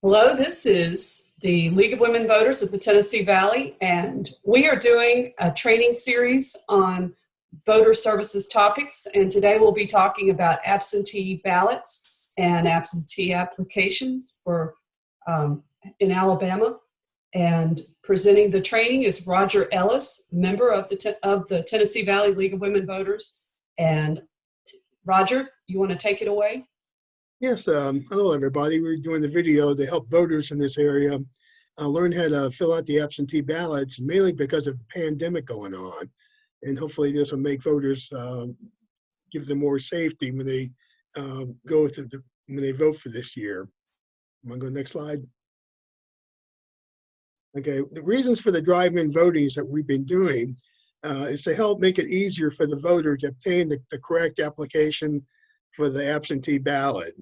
Hello, this is the League of Women Voters of the Tennessee Valley, and we are doing a training series on voter services topics. And today we'll be talking about absentee ballots and absentee applications for in Alabama. And presenting the training is Roger Ellis, member of the Tennessee Valley League of Women Voters. And Roger, you want to take it away? Yes, hello everybody. We're doing the video to help voters in this area learn how to fill out the absentee ballots, mainly because of the pandemic going on. And hopefully this will make voters, give them more safety when they when they vote for this year. Want to go next slide? Okay, the reasons for the drive-in votings that we've been doing is to help make it easier for the voter to obtain the correct application for the absentee ballot.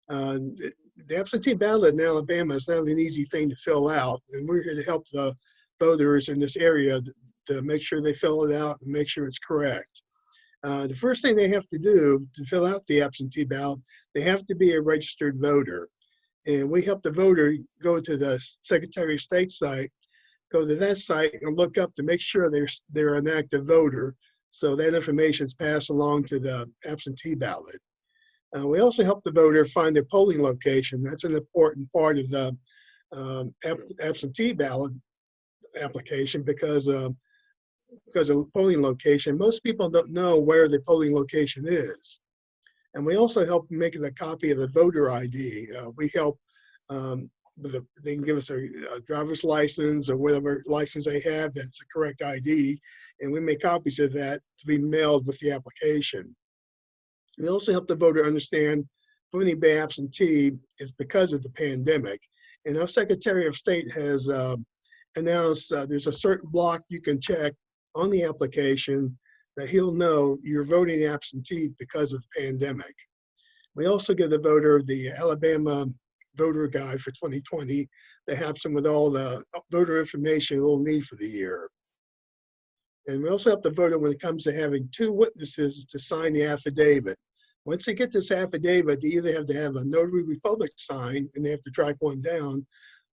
The absentee ballot in Alabama is not an easy thing to fill out, and we're here to help the voters in this area to make sure they fill it out and make sure it's correct. The first thing they have to do to fill out the absentee ballot, they have to be a registered voter. And we help the voter go to the Secretary of State site, go to that site and look up to make sure they're an active voter. So that information is passed along to the absentee ballot. We also help the voter find their polling location. That's an important part of the absentee ballot application because of polling location. Most people don't know where the polling location is. And we also help make a copy of the voter ID. We help, they can give us a driver's license or whatever license they have that's the correct ID, and we make copies of that to be mailed with the application. We also help the voter understand voting by absentee is because of the pandemic. And our Secretary of State has announced there's a certain block you can check on the application that he'll know you're voting absentee because of the pandemic. We also give the voter the Alabama voter guide for 2020 that helps them with all the voter information they'll need for the year. And we also help the voter when it comes to having two witnesses to sign the affidavit. Once they get this affidavit, they either have to have a notary public sign and they have to track one down,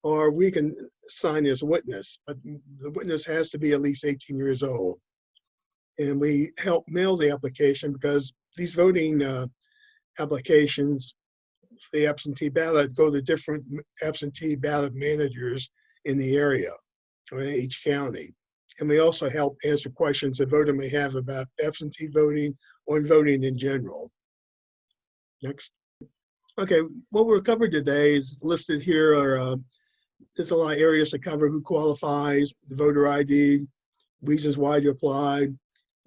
or we can sign as a witness, but the witness has to be at least 18 years old. And we help mail the application because these voting applications for the absentee ballot go to different absentee ballot managers in the area or in each county. And we also help answer questions a voter may have about absentee voting or voting in general. Next. Okay, what we're covered today is listed here are there's a lot of areas to cover: who qualifies, the voter ID, reasons why to apply,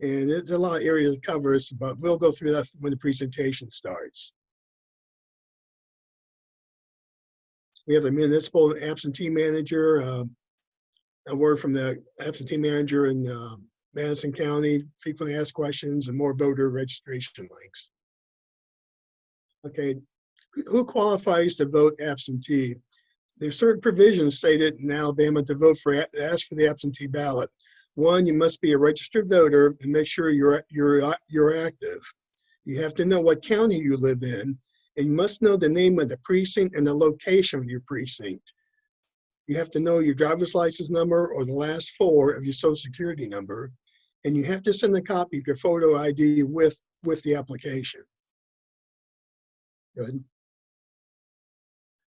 and there's a lot of areas to cover, but we'll go through that when the presentation starts. We have a municipal absentee manager, a word from the absentee manager in Madison County, frequently asked questions, and more voter registration links. Okay, who qualifies to vote absentee? There's certain provisions stated in Alabama to vote for, ask for the absentee ballot. One, you must be a registered voter and make sure you're active. You have to know what county you live in, and you must know the name of the precinct and the location of your precinct. You have to know your driver's license number or the last four of your social security number, and you have to send a copy of your photo ID with the application. Good.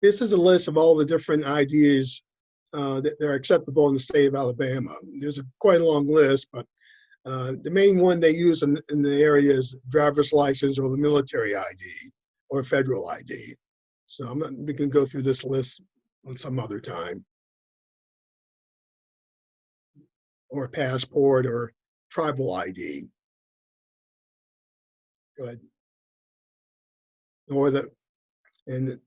This is a list of all the different IDs that are acceptable in the state of Alabama. There's quite a long list, but the main one they use in the area is driver's license or the military ID or federal ID. So we can go through this list on some other time. Or passport or tribal ID. Go ahead. Or and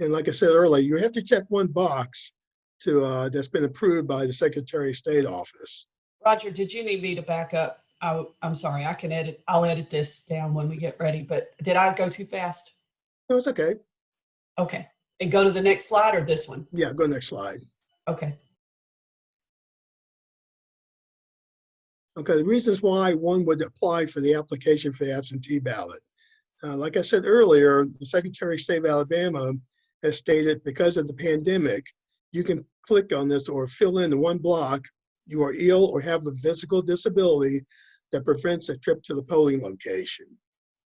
like I said earlier, you have to check one box to that's been approved by the Secretary of State office. Roger, did you need me to back up? I'm sorry, I can edit. I'll edit this down when we get ready, but did I go too fast? No, it's okay. Okay, and go to the next slide or this one? Yeah, go next slide. Okay. Okay, the reasons why one would apply for the application for the absentee ballot. Like I said earlier, the Secretary of State of Alabama has stated because of the pandemic, you can click on this or fill in one block. You are ill or have a physical disability that prevents a trip to the polling location.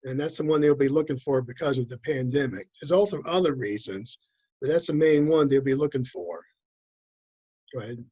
And that's the one they'll be looking for because of the pandemic. There's also other reasons, but that's the main one they'll be looking for. Go ahead.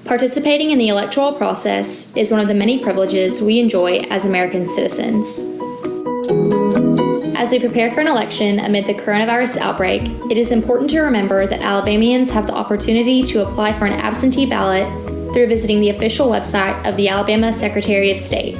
Participating in the electoral process is one of the many privileges we enjoy as American citizens. As we prepare for an election amid the coronavirus outbreak, it is important to remember that Alabamians have the opportunity to apply for an absentee ballot through visiting the official website of the Alabama Secretary of State.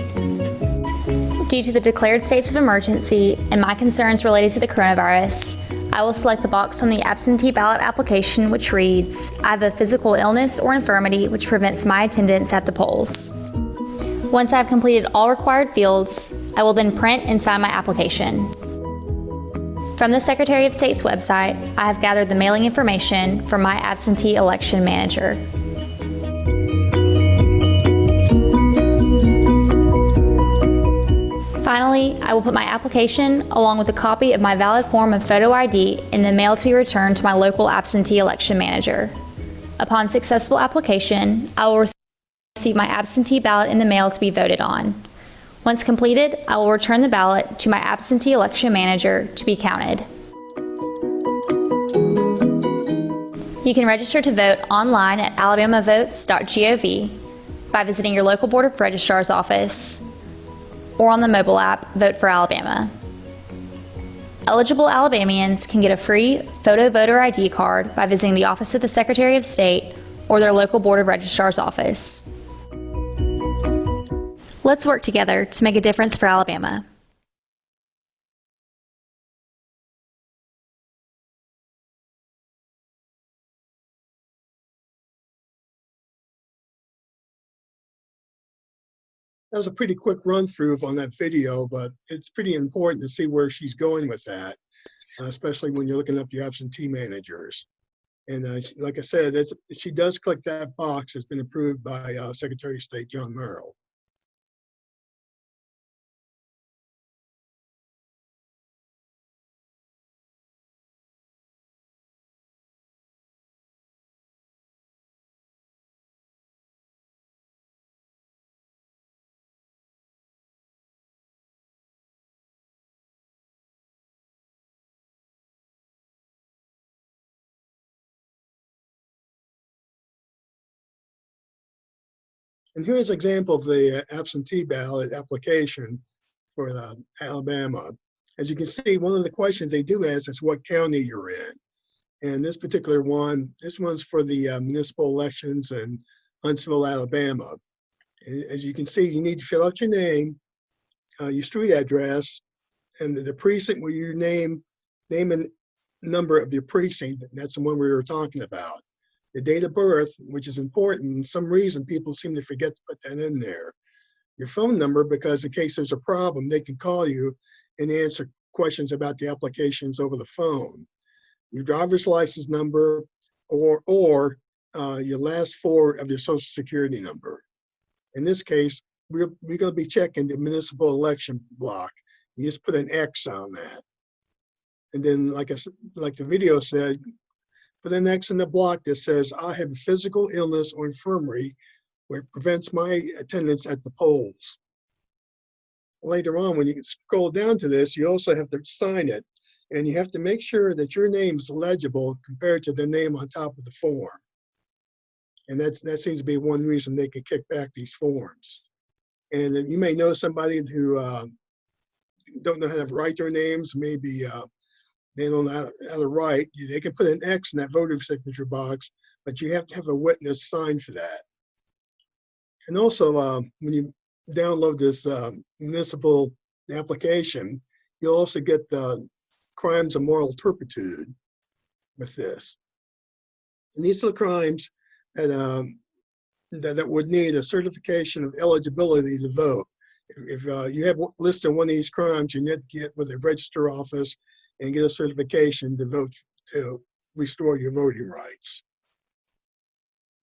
Due to the declared states of emergency and my concerns related to the coronavirus, I will select the box on the absentee ballot application which reads, "I have a physical illness or infirmity which prevents my attendance at the polls." Once I have completed all required fields, I will then print and sign my application. From the Secretary of State's website, I have gathered the mailing information for my absentee election manager. Finally, I will put my application along with a copy of my valid form of photo ID in the mail to be returned to my local absentee election manager. Upon successful application, I will receive my absentee ballot in the mail to be voted on. Once completed, I will return the ballot to my absentee election manager to be counted. You can register to vote online at alabamavotes.gov by visiting your local Board of Registrar's office or on the mobile app Vote for Alabama. Eligible Alabamians can get a free photo voter ID card by visiting the office of the Secretary of State or their local Board of Registrar's office. Let's work together to make a difference for Alabama. That was a pretty quick run through on that video, but it's pretty important to see where she's going with that, especially when you're looking up your absentee managers. And like I said, she does click that box. It's been approved by Secretary of State John Merrill. And here's an example of the absentee ballot application for Alabama. As you can see, one of the questions they do ask is what county you're in. And this particular one, this one's for the municipal elections in Huntsville, Alabama. And as you can see, you need to fill out your name, your street address, and the precinct where you name and number of your precinct. That's the one we were talking about. The date of birth, which is important. For some reason, people seem to forget to put that in there. Your phone number, because in case there's a problem, they can call you and answer questions about the applications over the phone. Your driver's license number or your last four of your social security number. In this case, we're going to be checking the municipal election block. You just put an X on that. And then, like the video said, put an X in the block that says, I have a physical illness or infirmary where it prevents my attendance at the polls. Later on, when you scroll down to this, you also have to sign it. And you have to make sure that your name is legible compared to the name on top of the form. And that seems to be one reason they can kick back these forms. And you may know somebody who don't know how to write their names, maybe then on the right, they can put an X in that voter signature box, but you have to have a witness sign for that. And also, when you download this municipal application, you'll also get the crimes of moral turpitude with this. And these are the crimes that, that would need a certification of eligibility to vote. If you have listed one of these crimes, you need to get with a register office and get a certification to vote, to restore your voting rights.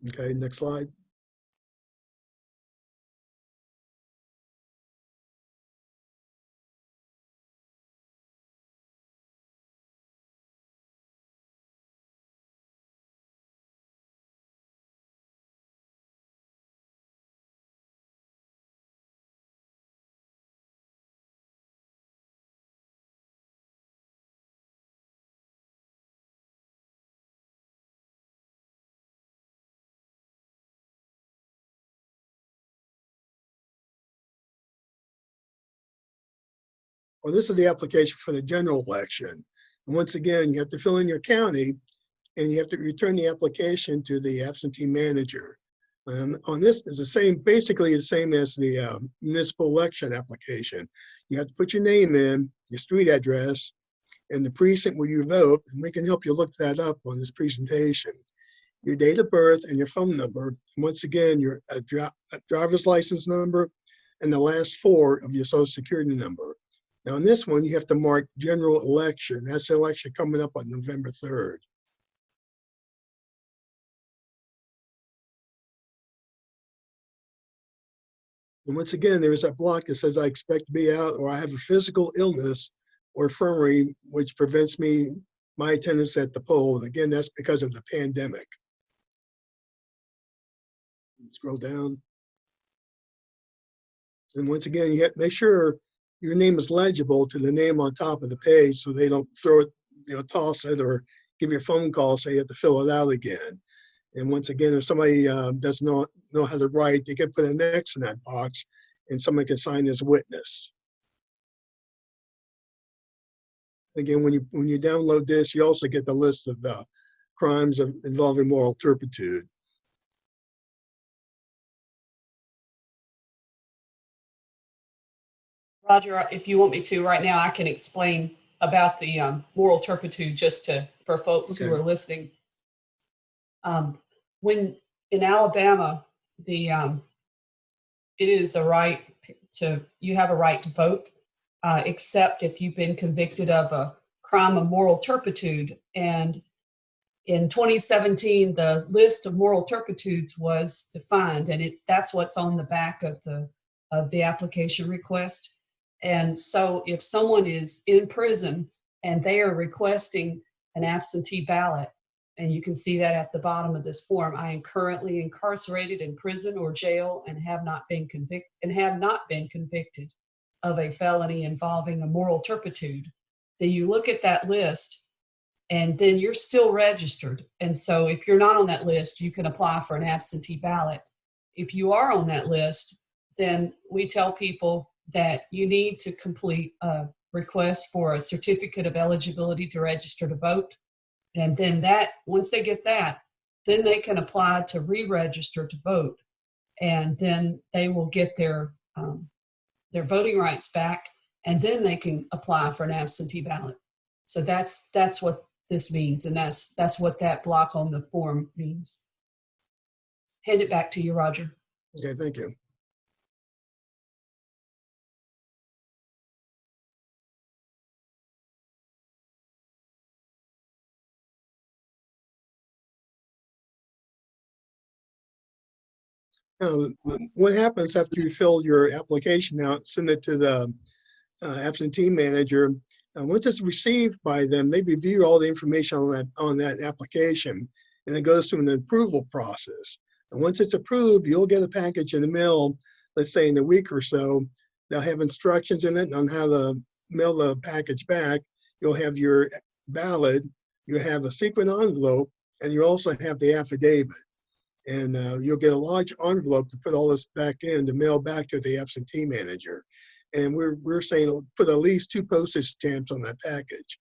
Okay, next slide. Well, this is the application for the general election. And once again, you have to fill in your county and you have to return the application to the absentee manager. And on this is the same, basically the same as the municipal election application. You have to put your name in, your street address, and the precinct where you vote, and we can help you look that up on this presentation. Your date of birth and your phone number. And once again, your driver's license number and the last four of your social security number. Now on this one, you have to mark general election. That's the election coming up on November 3rd. And once again, there's that block that says I expect to be out, or I have a physical illness or infirmity which prevents my attendance at the poll. Again, that's because of the pandemic. Scroll down. And once again, you have to make sure your name is legible to the name on top of the page so they don't throw it, toss it or give you a phone call, so you have to fill it out again. And once again, if somebody doesn't know how to write, they can put an X in that box and someone can sign as a witness. Again, when you download this, you also get the list of the crimes involving moral turpitude. Roger, if you want me to right now, I can explain about the moral turpitude just for folks who are listening. When in Alabama, it is a right you have a right to vote, except if you've been convicted of a crime of moral turpitude. And in 2017, the list of moral turpitudes was defined, and that's what's on the back of the application request. And so if someone is in prison and they are requesting an absentee ballot, and you can see that at the bottom of this form, I am currently incarcerated in prison or jail and have not been convicted of a felony involving a moral turpitude. Then you look at that list and then you're still registered. And so if you're not on that list, you can apply for an absentee ballot. If you are on that list, then we tell people that you need to complete a request for a certificate of eligibility to register to vote. And then once they get that, then they can apply to re-register to vote. And then they will get their voting rights back, and then they can apply for an absentee ballot. So that's what this means, and that's what that block on the form means. Hand it back to you, Roger. Okay, thank you. What happens after you fill your application out, send it to the absentee manager? Once it's received by them, they review all the information on that application, and it goes through an approval process. And once it's approved, you'll get a package in the mail, let's say in a week or so. They'll have instructions in it on how to mail the package back. You'll have your ballot, you have a secret envelope, and you also have the affidavit. And you'll get a large envelope to put all this back in to mail back to the absentee manager. And we're saying put at least 2 postage stamps on that package.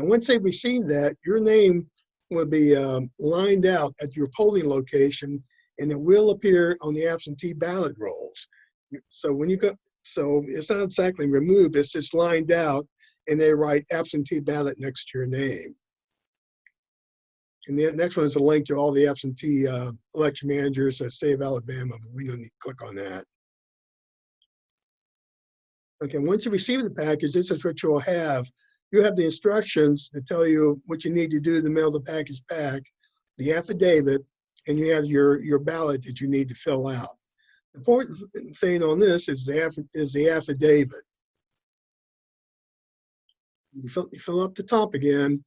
And once they receive that, your name will be lined out at your polling location, and it will appear on the absentee ballot rolls. So when you go, so it's not exactly removed, it's just lined out, and they write absentee ballot next to your name. And the next one is a link to all the absentee election managers in the state of Alabama, but we don't need to click on that. Okay, once you receive the package, this is what you'll have. You have the instructions to tell you what you need to do to mail the package back, the affidavit, and you have your ballot that you need to fill out. The important thing on this is the affidavit. You fill up the top again,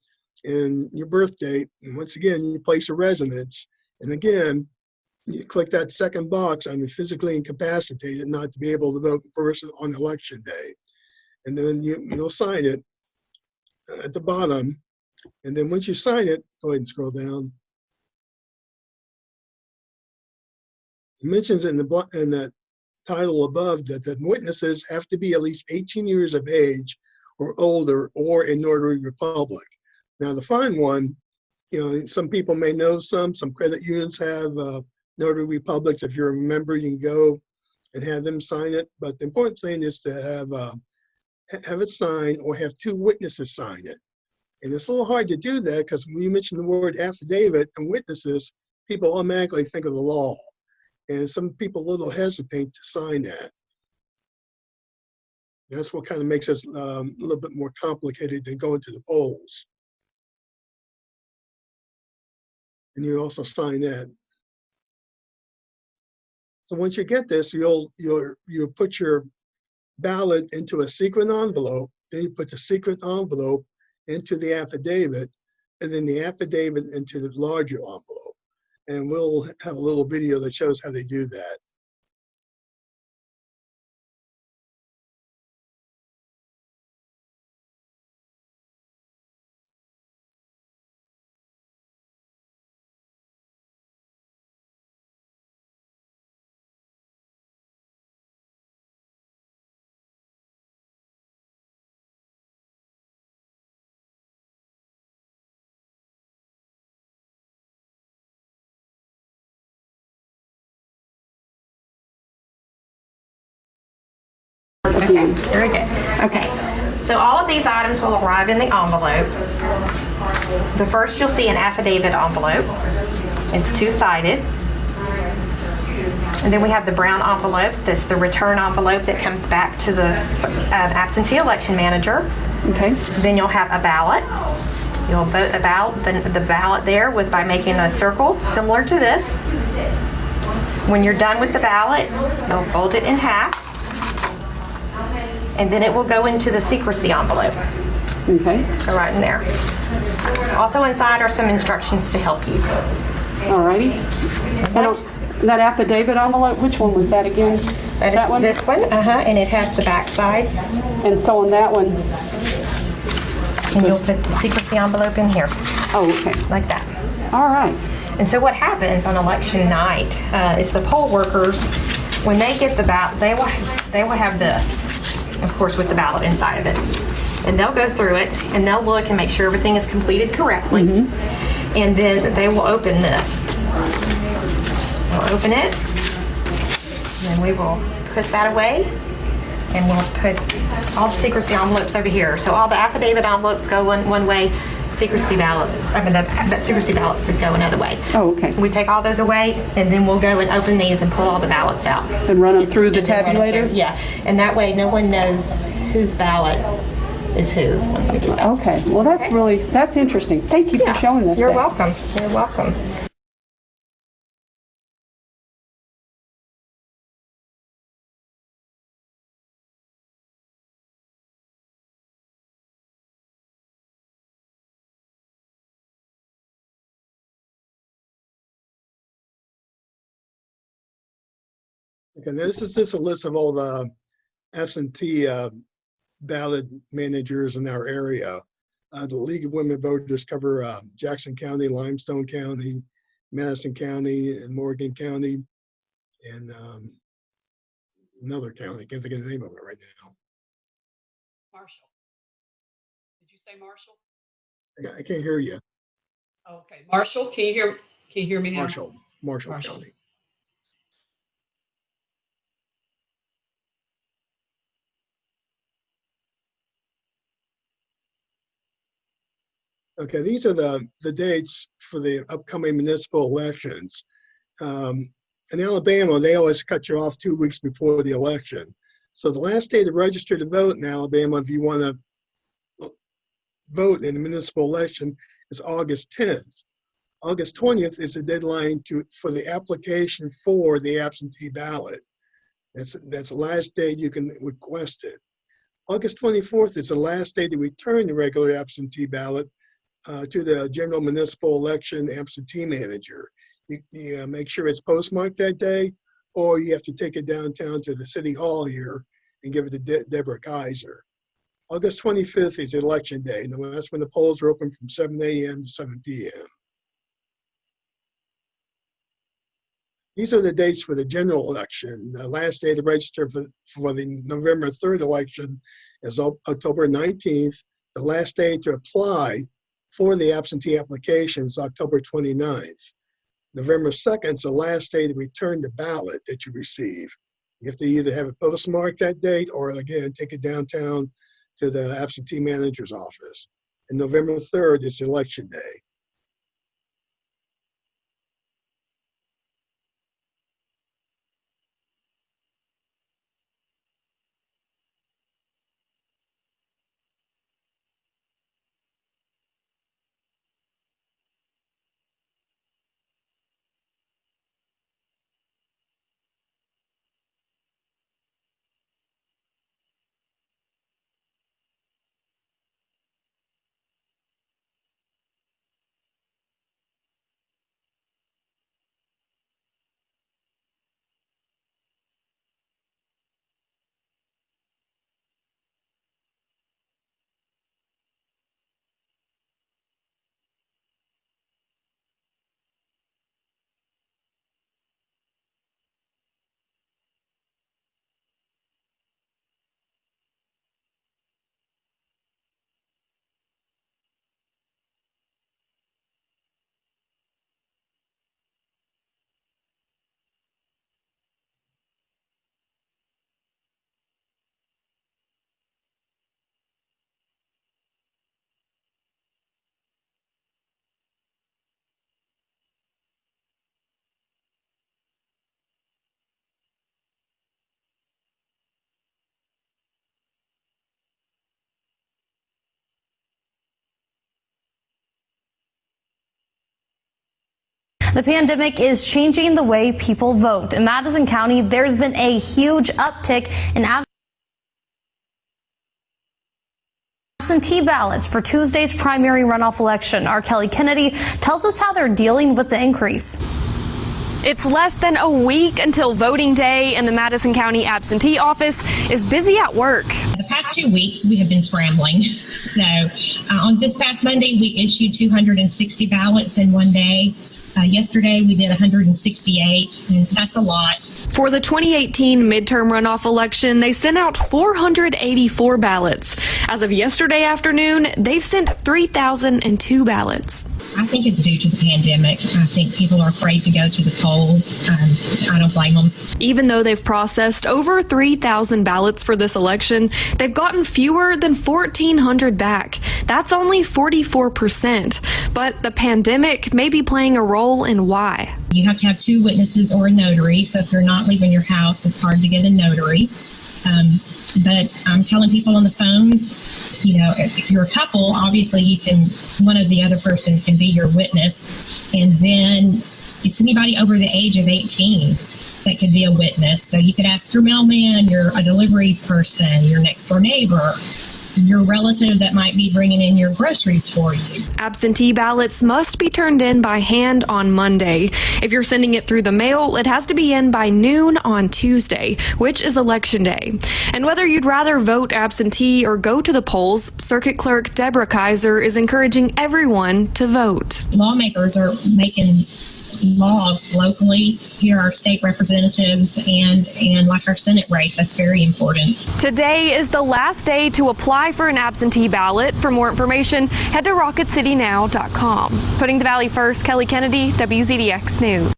and your birth date, and once again, your place of residence. And again, you click that second box on the physically incapacitated not to be able to vote in person on election day. And then you'll sign it at the bottom. And then once you sign it, go ahead and scroll down. It mentions in the title above that the witnesses have to be at least 18 years of age or older or a notary republic. Now the fine one, some people may know some credit unions have notary republics. If you're a member, you can go and have them sign it. But the important thing is to have it signed or have two witnesses sign it. And it's a little hard to do that because when you mention the word affidavit and witnesses, people automatically think of the law. And some people a little hesitate to sign that. That's what kind of makes us a little bit more complicated than going to the polls. And you also sign that. So once you get this, you'll put your ballot into a secret envelope. Then you put the secret envelope into the affidavit, and then the affidavit into the larger envelope. And we'll have a little video that shows how they do that. Okay, very good. Okay, so all of these items will arrive in the envelope. The first, you'll see an affidavit envelope. It's two-sided. And then we have the brown envelope. That's the return envelope that comes back to the absentee election manager. Okay. Then you'll have a ballot. You'll vote the ballot there by making a circle similar to this. When you're done with the ballot, you'll fold it in half. And then it will go into the secrecy envelope. Okay. So right in there. Also inside are some instructions to help you. Alrighty. That affidavit envelope, which one was that again? That one? This one, and it has the back side. And so on that one. And you'll put the secrecy envelope in here. Oh, okay. Like that. All right. And so what happens on election night is the poll workers, when they get the ballot, they will have this, of course, with the ballot inside of it. And they'll go through it and they'll look and make sure everything is completed correctly. Mm-hmm. And then they will open this. We'll open it, and then we will put that away, and we'll put all the secrecy envelopes over here. So all the affidavit envelopes go one way, secrecy ballots, the secrecy ballots that go another way. Oh, okay. We take all those away, and then we'll go and open these and pull all the ballots out. And run them through the tabulator? Yeah, and that way no one knows whose ballot is whose when we do that. Okay, well that's interesting. Thank you for showing us You're that. welcome. You're welcome. Okay, this is just a list of all the absentee ballot managers in our area. The League of Women Voters cover Jackson County, Limestone County, Madison County, and Morgan County, and another county. I can't think of the name of it right now. Marshall. Did you say Marshall? I can't hear you. Okay, Marshall, can you hear me now? Marshall Marshall. County. Okay, these are the dates for the upcoming municipal elections. In Alabama, they always cut you off 2 weeks before the election. So the last day to register to vote in Alabama, if you want to vote in the municipal election, is August 10th. August 20th is the deadline for the application for the absentee ballot. That's the last day you can request it. August 24th is the last day to return the regular absentee ballot to the general municipal election absentee manager. You make sure it's postmarked that day, or you have to take it downtown to the city hall here and give it to Deborah Kaiser. August 25th is election day, and that's when the polls are open from 7 a.m. to 7 p.m. These are the dates for the general election. The last day to register for the November 3rd election is October 19th. The last day to apply for the absentee application is October 29th. November 2nd is the last day to return the ballot that you receive. You have to either have it postmarked that date or, again, take it downtown to the absentee manager's office. And November 3rd is election day. The pandemic is changing the way people vote. In Madison County, there's been a huge uptick in absentee ballots for Tuesday's primary runoff election. Our Kelly Kennedy tells us how they're dealing with the increase. It's less than a week until voting day, and the Madison County absentee office is busy at work. The past 2 weeks, we have been scrambling. So on this past Monday, we issued 260 ballots in one day. Yesterday, we did 168, and that's a lot. For the 2018 midterm runoff election, they sent out 484 ballots. As of yesterday afternoon, they've sent 3,002 ballots. I think it's due to the pandemic. I think people are afraid to go to the polls. I don't blame them. Even though they've processed over 3,000 ballots for this election, they've gotten fewer than 1,400 back. That's only 44%. But the pandemic may be playing a role in why. You have to have 2 witnesses or a notary. So if you're not leaving your house, it's hard to get a notary. But I'm telling people on the phones, you know, if you're a couple, obviously one of the other person can be your witness. And then it's anybody over the age of 18 that could be a witness. So you could ask your mailman, a delivery person, your next door neighbor, your relative that might be bringing in your groceries for you. Absentee ballots must be turned in by hand on Monday. If you're sending it through the mail, it has to be in by noon on Tuesday, which is Election Day. And whether you'd rather vote absentee or go to the polls, Circuit Clerk Deborah Kaiser is encouraging everyone to vote. Lawmakers are making laws locally. Here are state representatives and like our Senate race. That's very important. Today is the last day to apply for an absentee ballot. For more information, head to rocketcitynow.com. Putting the Valley first, Kelly Kennedy, WZDX News.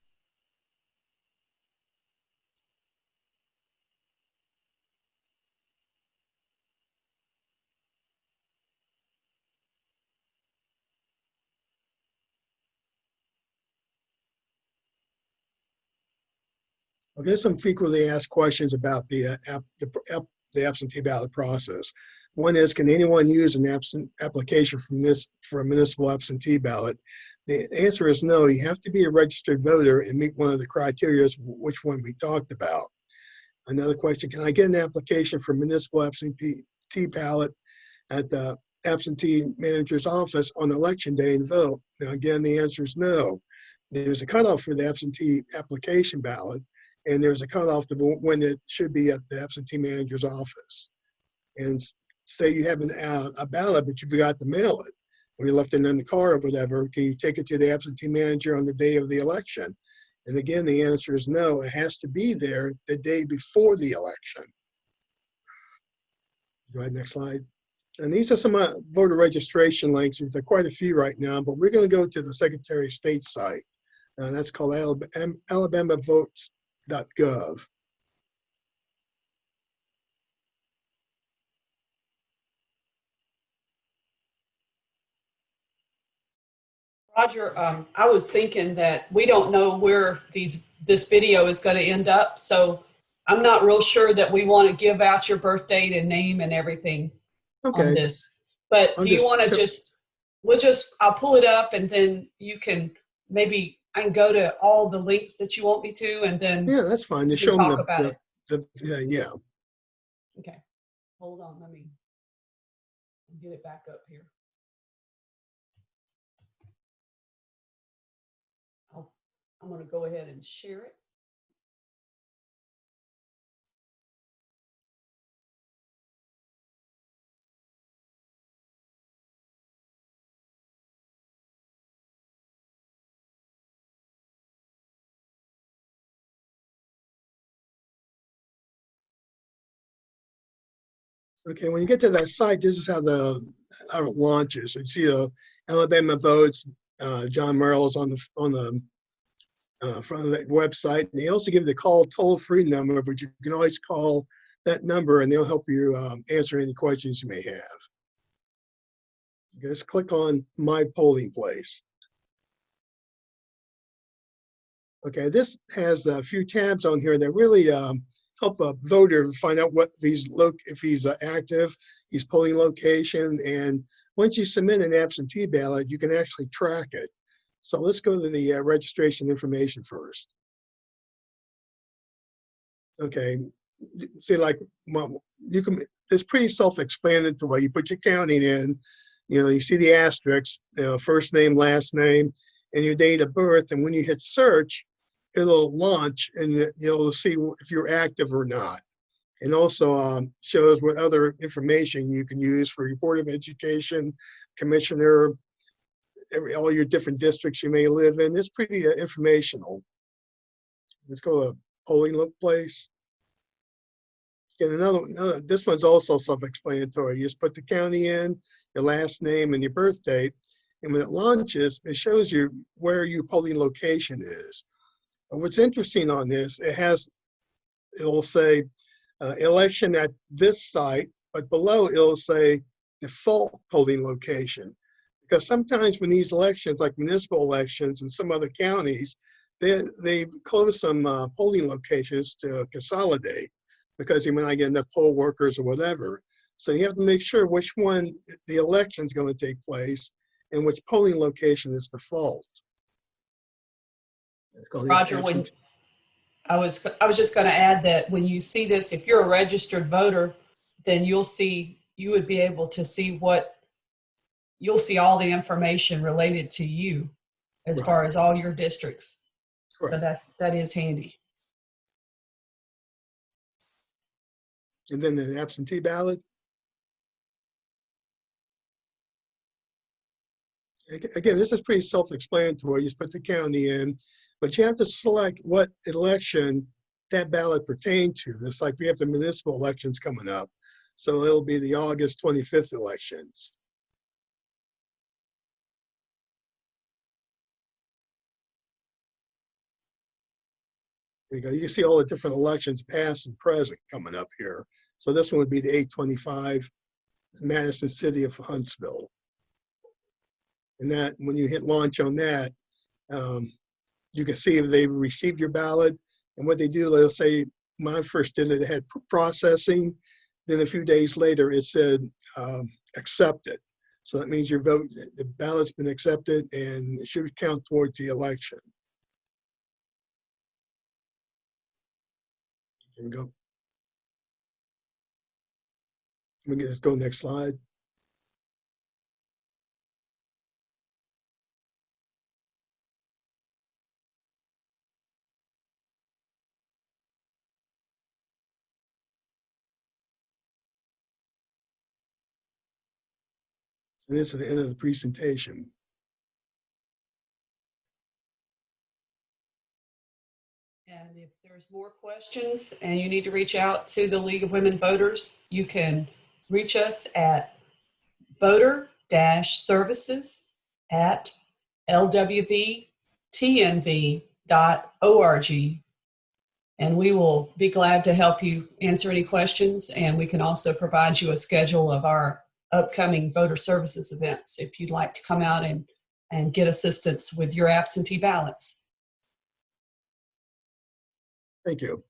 Okay, there's some frequently asked questions about the absentee ballot process. One is, can anyone use an application for a municipal absentee ballot? The answer is no. You have to be a registered voter and meet one of the criteria, which one we talked about. Another question, can I get an application for municipal absentee ballot at the absentee manager's office on election day and vote? Now, again, the answer is no. There's a cutoff for the absentee application ballot, and there's a cutoff to when it should be at the absentee manager's office. And say you have a ballot, but you forgot to mail it, or you left it in the car or whatever, can you take it to the absentee manager on the day of the election? And again, the answer is no. It has to be there the day before the election. Go ahead, next slide. And these are some voter registration links. There are quite a few right now, but we're going to go to the Secretary of State's site. That's called alabamavotes.gov. Roger, I was thinking that we don't know where this video is going to end up, so I'm not real sure that we want to give out your birth date and name and everything on this. But do you want to I'll pull it up, and then you can maybe I can go to all the links that you want me to, and then yeah, that's fine. To show them yeah. Okay, hold on. Let me get it back up here. I'm going to go ahead and share it. Okay, when you get to that site, this is how it launches. You see Alabama Votes, John Merrill's on the front of the website. And they also give the call toll-free number, but you can always call that number and they'll help you answer any questions you may have. Just click on My Polling Place. Okay, this has a few tabs on here that really help a voter find out if he's active, his polling location, and once you submit an absentee ballot, you can actually track it. So let's go to the registration information first. Okay, see, like, well, it's pretty self-explanatory. You put your county in, you see the asterisks, first name, last name, and your date of birth. And when you hit search, it'll launch and you'll see if you're active or not. And also shows what other information you can use for your Board of Education, commissioner, all your different districts you may live in. It's pretty informational. Let's go to polling place. And another, this one's also self-explanatory. You just put the county in, your last name, and your birth date. And when it launches, it shows you where your polling location is. And what's interesting on this, it'll say election at this site, but below it'll say default polling location. Because sometimes when these elections, like municipal elections in some other counties, they close some polling locations to consolidate because you might not get enough poll workers or whatever. So you have to make sure which one the election is going to take place and which polling location is default. Roger, I was just going to add that when you see this, if you're a registered voter, then you would be able to see you'll see all the information related to you as far as all your districts. Correct. So that is handy. And then the absentee ballot. Again, this is pretty self-explanatory. You just put the county in, but you have to select what election that ballot pertained to. It's like we have the municipal elections coming up. So it'll be the August 25th elections. There you go. You can see all the different elections, past and present, coming up here. So this one would be the 825 Madison City of Huntsville. And that, when you hit launch on that, you can see if they've received your ballot. And what they do, they'll say, when I first did it, it had processing. Then a few days later, it said accepted. So that means your vote, the ballot's been accepted, and it should count towards the election. Here we go. Let's go next slide. And this is the end of the presentation. And if there's more questions and you need to reach out to the League of Women Voters, you can reach us at voter-services@lwvtnv.org. And we will be glad to help you answer any questions. And we can also provide you a schedule of our upcoming voter services events if you'd like to come out and get assistance with your absentee ballots. Thank you.